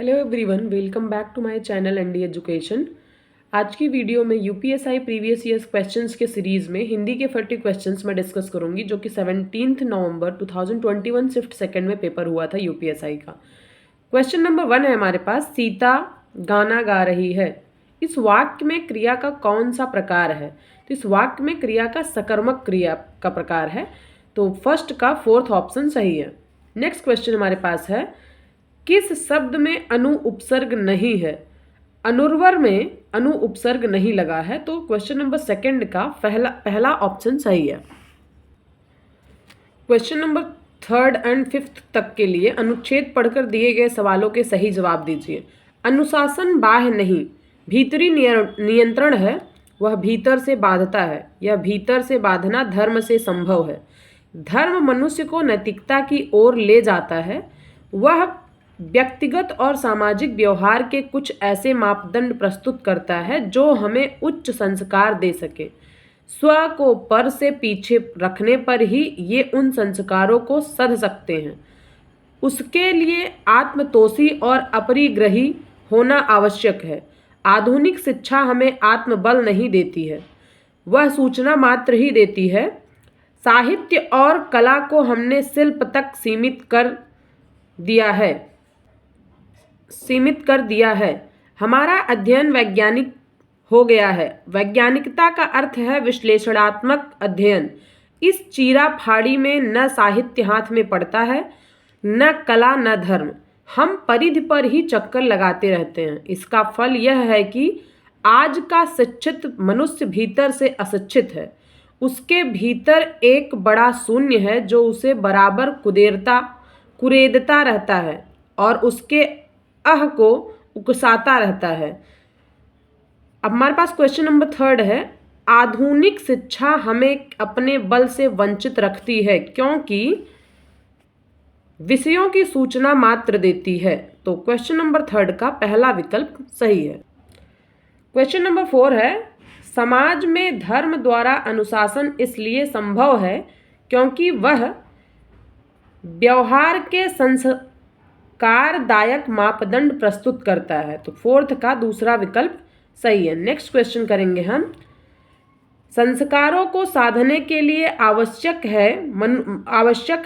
Hello everyone, welcome back to my channel ND education. आज की video में UPSI previous years questions के series में हिंदी के 40 क्वेश्चंस मैं डिस्कस करूंगी, जो कि 17 नवंबर 2021 शिफ्ट सेकंड में पेपर हुआ था यूपीएसआई का। क्वेश्चन नंबर 1 है हमारे पास, सीता गाना गा रही है। इस वाक्य में क्रिया का कौन सा प्रकार है? तो इस वाक्य में क्रिया का सकर्मक क्रिया का प्रकार है, तो फर्स्ट का फोर्थ ऑप्शन सही है। नेक्स्ट क्वेश्चन हमारे पास है, किस शब्द में अनु उपसर्ग नहीं है? अनुर्वर में अनु उपसर्ग नहीं लगा है, तो क्वेश्चन नंबर सेकंड का पहला ऑप्शन सही है। Question number third and fifth तक के लिए अनुच्छेद पढ़कर दिए गए सवालों के सही जवाब दीजिए। अनुशासन बाह्य नहीं, भीतरी नियंत्रण है, वह भीतर से बाधता है। यह भीतर से बाधना धर्म से संभव है। धर्म मनुष्य को नैतिकता की ओर ले जाता है। वह व्यक्तिगत और सामाजिक व्यवहार के कुछ ऐसे मापदंड प्रस्तुत करता है जो हमें उच्च संस्कार दे सके। स्व को पर से पीछे रखने पर ही ये उन संस्कारों को सध सकते हैं। उसके लिए आत्मतोषी और अपरिग्रही होना आवश्यक है। आधुनिक शिक्षा हमें आत्मबल नहीं देती है, वह सूचना मात्र ही देती है। साहित्य और कला को हमने शिल्प तक सीमित कर दिया है। हमारा अध्ययन वैज्ञानिक हो गया है। वैज्ञानिकता का अर्थ है विश्लेषणात्मक अध्ययन। इस चीरा फाड़ी में न साहित्य हाथ में पड़ता है, न कला न धर्म। हम परिधि पर ही चक्कर लगाते रहते हैं। इसका फल यह है कि आज का शिक्षित मनुष्य भीतर से अशिक्षित है। उसके भीतर एक बड़ा शून्य है जो उसे बराबर कुरेदता रहता है और उसके अह को उकसाता रहता है। अब हमारे पास क्वेश्चन नंबर थर्ड है, आधुनिक शिक्षा हमें अपने बल से वंचित रखती है क्योंकि विषयों की सूचना मात्र देती है। तो क्वेश्चन नंबर थर्ड का पहला विकल्प सही है। क्वेश्चन नंबर 4 है, समाज में धर्म द्वारा अनुशासन इसलिए संभव है क्योंकि वह व्यवहार के संस्कारदायक मापदंड प्रस्तुत करता है। तो फोर्थ का दूसरा विकल्प सही है। नेक्स्ट क्वेश्चन करेंगे हम, संस्कारों को साधने के लिए आवश्यक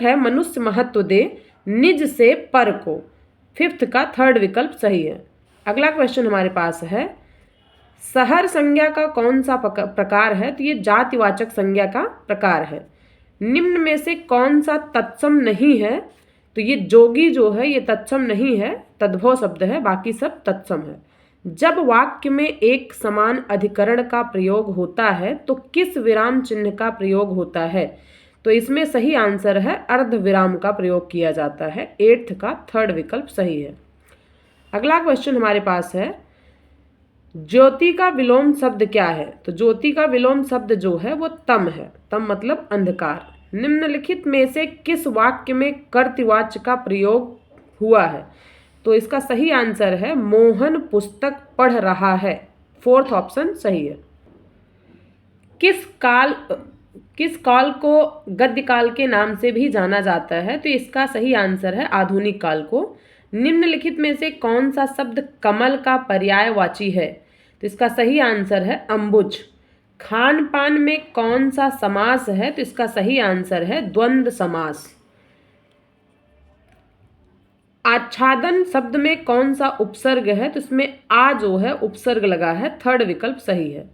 है मनुष्य महत्व दे निज से पर को। फिफ्थ का थर्ड विकल्प सही है। अगला क्वेश्चन हमारे पास है, शहर संज्ञा का कौन सा प्रकार है? तो ये जातिवाचक संज्ञा का प्रकार है। निम्न में से कौन सा तत्सम नहीं है? तो ये जोगी जो है ये तत्सम नहीं है, तद्भव शब्द है, बाकी सब तत्सम है। जब वाक्य में एक समान अधिकरण का प्रयोग होता है तो किस विराम चिन्ह का प्रयोग होता है? तो इसमें सही आंसर है अर्ध विराम का प्रयोग किया जाता है। एट्थ का थर्ड विकल्प सही है। अगला क्वेश्चन हमारे पास है, ज्योति का विलोम शब्द क्या है? तो ज्योति का विलोम शब्द जो है वो तम है। तम मतलब अंधकार। निम्नलिखित में से किस वाक्य में कर्तृवाच्य का प्रयोग हुआ है? तो इसका सही आंसर है मोहन पुस्तक पढ़ रहा है। फोर्थ ऑप्शन सही है। किस काल को गद्य काल के नाम से भी जाना जाता है? तो इसका सही आंसर है आधुनिक काल को। निम्नलिखित में से कौन सा शब्द कमल का पर्यायवाची है? तो इसका सही आंसर है अंबुज। खान पान में कौन सा समास है? तो इसका सही आंसर है द्वंद्व समास। आच्छादन शब्द में कौन सा उपसर्ग है? तो इसमें आ जो है उपसर्ग लगा है। थर्ड विकल्प सही है।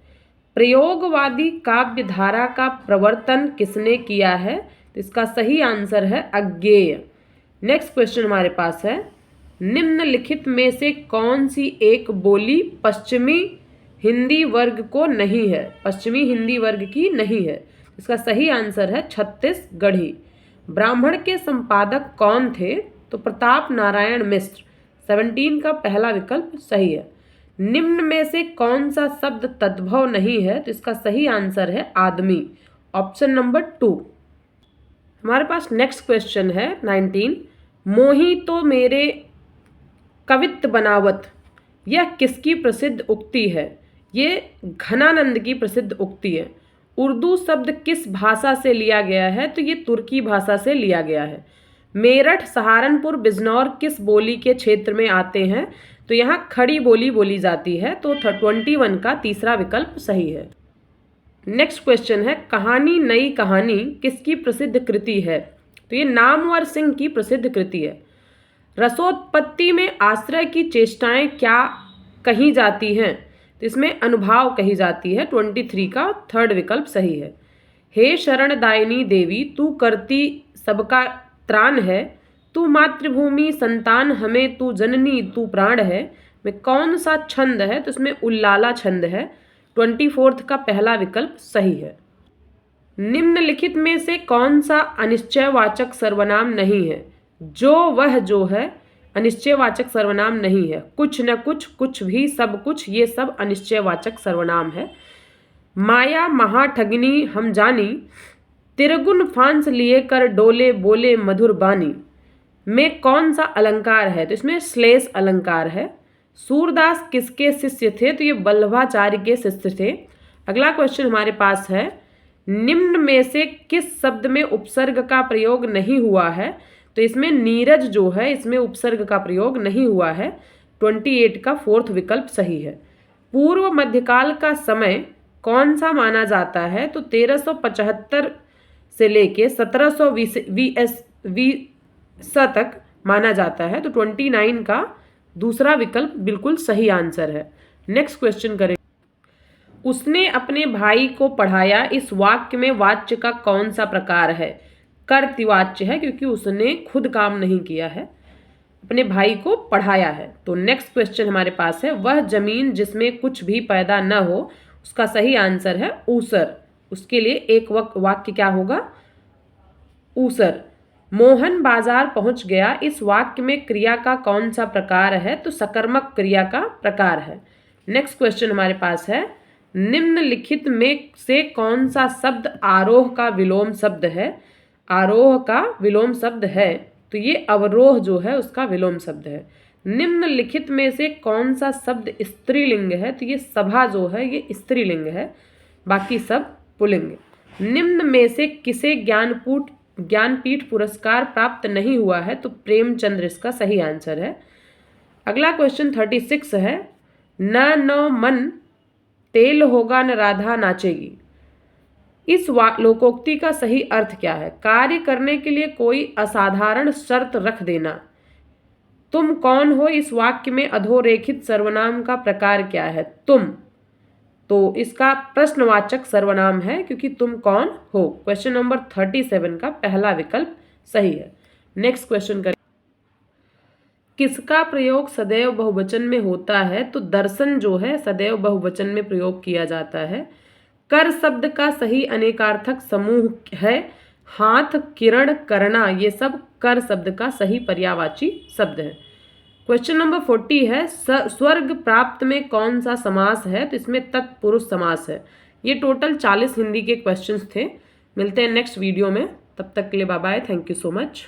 प्रयोगवादी काव्य धारा का प्रवर्तन किसने किया है? तो इसका सही आंसर है अज्ञेय। नेक्स्ट क्वेश्चन हमारे पास है, निम्नलिखित में से कौन सी एक बोली पश्चिमी हिंदी वर्ग को नहीं है? पश्चिमी हिंदी वर्ग की नहीं है। इसका सही आंसर है छत्तीसगढ़ी। ब्राह्मण के संपादक कौन थे? तो प्रताप नारायण मिश्र। 17 का पहला विकल्प सही है। निम्न में से कौन सा शब्द तद्भव नहीं है? तो इसका सही आंसर है आदमी। Option number 2। हमारे पास नेक्स्ट क्वेश्चन है 19, मोही तो मेरे कवित्त बनावत, यह किसकी प्रसिद्ध उक्ति है? ये घनानंद की प्रसिद्ध उक्ति है। उर्दू शब्द किस भाषा से लिया गया है? तो ये तुर्की भाषा से लिया गया है। मेरठ, सहारनपुर, बिजनौर किस बोली के क्षेत्र में आते हैं? तो यहाँ खड़ी बोली बोली जाती है, तो 21 का तीसरा विकल्प सही है। नेक्स्ट क्वेश्चन है, कहानी नई कहानी किसकी प्रसिद्ध कृति है? तो ये नामवर सिंह की प्रसिद्ध कृति है। रसोत्पत्ति में आश्रय की चेष्टाएं क्या कही जाती हैं? तो इसमें अनुभाव कही जाती है। 23 का थर्ड विकल्प सही है। हे शरणदायिनी देवी, तू करती सबका त्राण है, तू मातृभूमि संतान हमें, तू जननी तू प्राण है, में कौन सा छंद है? तो इसमें उल्लाला छंद है। 24 का पहला विकल्प सही है। निम्नलिखित में से कौन सा अनिश्चयवाचक सर्वनाम नहीं है? जो वह जो है अनिश्चयवाचक सर्वनाम नहीं है। कुछ न कुछ, कुछ भी, सब कुछ, ये सब अनिश्चयवाचक सर्वनाम है। माया महाठगिनी हम जानी, तिरगुन फांस लिए कर डोले बोले मधुर बानी, में कौन सा अलंकार है? तो इसमें श्लेष अलंकार है। सूरदास किसके शिष्य थे? तो ये वल्लभाचार्य के शिष्य थे। अगला क्वेश्चन हमारे पास है, निम्न में से किस शब्द में उपसर्ग का प्रयोग नहीं हुआ है? तो इसमें नीरज जो है, इसमें उपसर्ग का प्रयोग नहीं हुआ है। 28 का फोर्थ विकल्प सही है। पूर्व मध्यकाल का समय कौन सा माना जाता है? तो 1375 से लेके 1720 तक माना जाता है। तो 29 का दूसरा विकल्प बिल्कुल सही आंसर है। नेक्स्ट क्वेश्चन करें, उसने अपने भाई को पढ़ाया, इस वाक्य में वाच्य का कौन सा प्रकार है? कर्तृवाच्य है, क्योंकि उसने खुद काम नहीं किया है, अपने भाई को पढ़ाया है। तो नेक्स्ट क्वेश्चन हमारे पास है, वह जमीन जिसमें कुछ भी पैदा न हो, उसका सही आंसर है ऊसर। उसके लिए एक वाक्य क्या होगा? ऊसर। मोहन बाजार पहुंच गया, इस वाक्य में क्रिया का कौन सा प्रकार है? तो सकर्मक क्रिया का प्रकार है। नेक्स्ट क्वेश्चन हमारे पास है, निम्नलिखित में से कौन सा शब्द आरोह का विलोम शब्द है? आरोह का विलोम शब्द है, तो ये अवरोह जो है उसका विलोम शब्द है। निम्नलिखित में से कौन सा शब्द स्त्रीलिंग है? तो ये सभा जो है ये स्त्रीलिंग है, बाकी सब पुल्लिंग। निम्न में से किसे ज्ञानपीठ पुरस्कार प्राप्त नहीं हुआ है? तो प्रेमचंद्र इसका सही आंसर है। अगला क्वेश्चन 36 है, न मन तेल होगा न राधा नाचेगी, इस लोकोक्ति का सही अर्थ क्या है? कार्य करने के लिए कोई असाधारण शर्त रख देना। तुम कौन हो, इस वाक्य में अधोरेखित सर्वनाम का प्रकार क्या है? तुम, तो इसका प्रश्नवाचक सर्वनाम है, क्योंकि तुम कौन हो। क्वेश्चन नंबर 37 का पहला विकल्प सही है। नेक्स्ट क्वेश्चन करें, किसका प्रयोग सदैव बहुवचन में होता है? तो दर्शन जो है सदैव बहुवचन में प्रयोग किया जाता है। कर शब्द का सही अनेकार्थक समूह है हाथ, किरण, करना, ये सब कर शब्द का सही पर्यायवाची शब्द है। क्वेश्चन नंबर 40 है, स्वर्ग प्राप्त में कौन सा समास है? तो इसमें तत्पुरुष समास है। ये टोटल 40 हिंदी के क्वेश्चंस थे। मिलते हैं नेक्स्ट वीडियो में, तब तक के लिए bye bye, thank you so much.